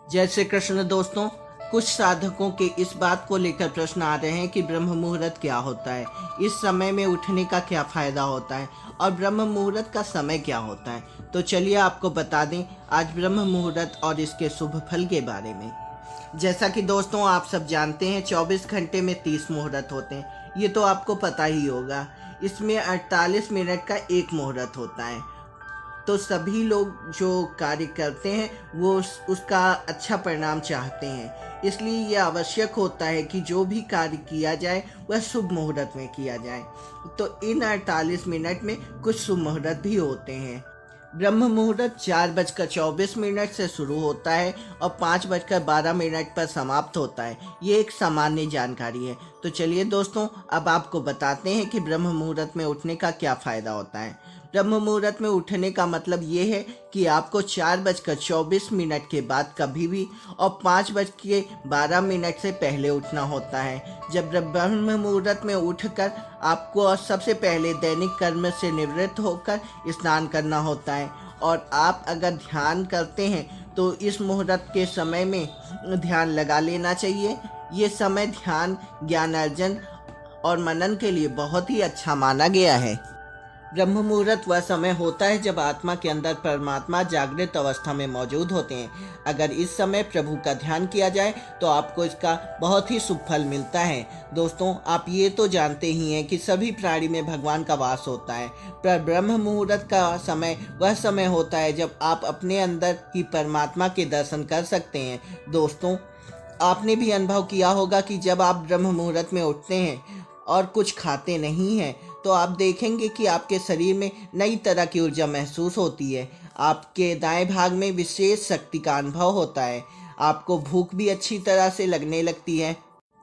जय श्री कृष्ण दोस्तों। कुछ साधकों के इस बात को लेकर प्रश्न आ रहे हैं कि ब्रह्म मुहूर्त क्या होता है, इस समय में उठने का क्या फायदा होता है और ब्रह्म मुहूर्त का समय क्या होता है। तो चलिए आपको बता दें आज ब्रह्म मुहूर्त और इसके शुभ फल के बारे में। जैसा कि दोस्तों आप सब जानते हैं 24 घंटे में 30 मुहूर्त होते हैं, ये तो आपको पता ही होगा। इसमें 48 मिनट का एक मुहूर्त होता है। तो सभी लोग जो कार्य करते हैं वो उसका अच्छा परिणाम चाहते हैं, इसलिए यह आवश्यक होता है कि जो भी कार्य किया जाए वह शुभ मुहूर्त में किया जाए। तो इन 48 मिनट में कुछ शुभ मुहूर्त भी होते हैं। ब्रह्म मुहूर्त 4:24 से शुरू होता है और 5:12 पर समाप्त होता है। ये एक सामान्य जानकारी है। तो चलिए दोस्तों अब आपको बताते हैं कि ब्रह्म मुहूर्त में उठने का क्या फ़ायदा होता है। ब्रह्म मुहूर्त में उठने का मतलब ये है कि आपको 4:24 के बाद कभी भी और 5:12 से पहले उठना होता है। जब ब्रह्म मुहूर्त में उठकर आपको सबसे पहले दैनिक कर्म से निवृत्त होकर स्नान करना होता है। और आप अगर ध्यान करते हैं तो इस मुहूर्त के समय में ध्यान लगा लेना चाहिए। ये समय ध्यान, ज्ञान अर्जन और मनन के लिए बहुत ही अच्छा माना गया है। ब्रह्म मुहूर्त वह समय होता है जब आत्मा के अंदर परमात्मा जागृत अवस्था में मौजूद होते हैं। अगर इस समय प्रभु का ध्यान किया जाए तो आपको इसका बहुत ही शुभ फल मिलता है। दोस्तों आप ये तो जानते ही हैं कि सभी प्राणी में भगवान का वास होता है, पर ब्रह्म मुहूर्त का समय वह समय होता है जब आप अपने अंदर ही परमात्मा के दर्शन कर सकते हैं। दोस्तों आपने भी अनुभव किया होगा कि जब आप ब्रह्म मुहूर्त में उठते हैं और कुछ खाते नहीं हैं तो आप देखेंगे कि आपके शरीर में नई तरह की ऊर्जा महसूस होती है। आपके दाएं भाग में विशेष शक्ति का अनुभव होता है। आपको भूख भी अच्छी तरह से लगने लगती है।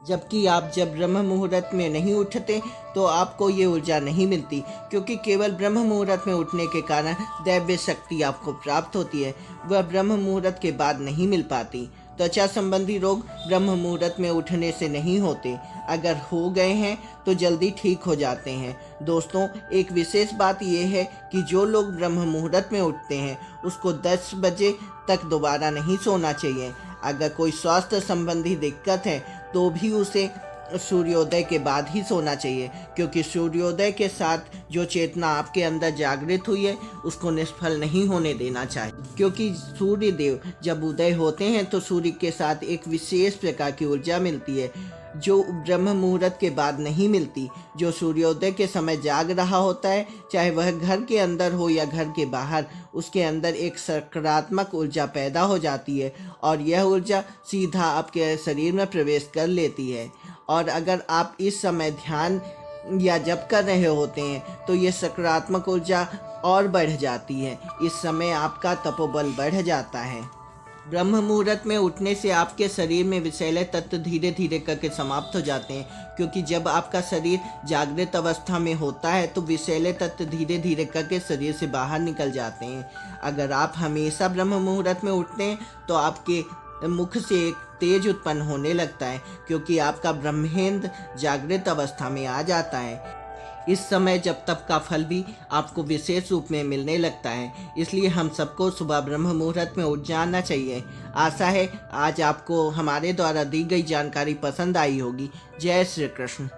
जबकि आप जब ब्रह्म मुहूर्त में नहीं उठते तो आपको ये ऊर्जा नहीं मिलती, क्योंकि केवल ब्रह्म मुहूर्त में उठने के कारण दैव्य शक्ति आपको प्राप्त होती है, वह ब्रह्म मुहूर्त के बाद नहीं मिल पाती। त्वचा संबंधी रोग ब्रह्म मुहूर्त में उठने से नहीं होते, अगर हो गए हैं तो जल्दी ठीक हो जाते हैं। दोस्तों एक विशेष बात यह है कि जो लोग ब्रह्म मुहूर्त में उठते हैं उसको 10 बजे तक दोबारा नहीं सोना चाहिए। अगर कोई स्वास्थ्य संबंधी दिक्कत है तो भी उसे सूर्योदय के बाद ही सोना चाहिए, क्योंकि सूर्योदय के साथ जो चेतना आपके अंदर जागृत हुई है उसको निष्फल नहीं होने देना चाहिए। क्योंकि सूर्य देव जब उदय होते हैं तो सूर्य के साथ एक विशेष प्रकार की ऊर्जा मिलती है जो ब्रह्म मुहूर्त के बाद नहीं मिलती। जो सूर्योदय के समय जाग रहा होता है, चाहे वह घर के अंदर हो या घर के बाहर, उसके अंदर एक सकारात्मक ऊर्जा पैदा हो जाती है और यह ऊर्जा सीधा आपके शरीर में प्रवेश कर लेती है। और अगर आप इस समय ध्यान या जप कर रहे होते हैं तो ये सकारात्मक ऊर्जा और बढ़ जाती है। इस समय आपका तपोबल बढ़ जाता है। ब्रह्म मुहूर्त में उठने से आपके शरीर में विषैले तत्व धीरे धीरे करके समाप्त हो जाते हैं, क्योंकि जब आपका शरीर जागृत अवस्था में होता है तो विषैले तत्व धीरे धीरे करके शरीर से बाहर निकल जाते हैं। अगर आप हमेशा ब्रह्म मुहूर्त में उठते हैं तो आपके मुख से एक तेज उत्पन्न होने लगता है, क्योंकि आपका ब्रह्मेंद्र जागृत अवस्था में आ जाता है। इस समय जब तप का फल भी आपको विशेष रूप में मिलने लगता है। इसलिए हम सबको सुबह ब्रह्म मुहूर्त में उठ जाना चाहिए। आशा है आज आपको हमारे द्वारा दी गई जानकारी पसंद आई होगी। जय श्री कृष्ण।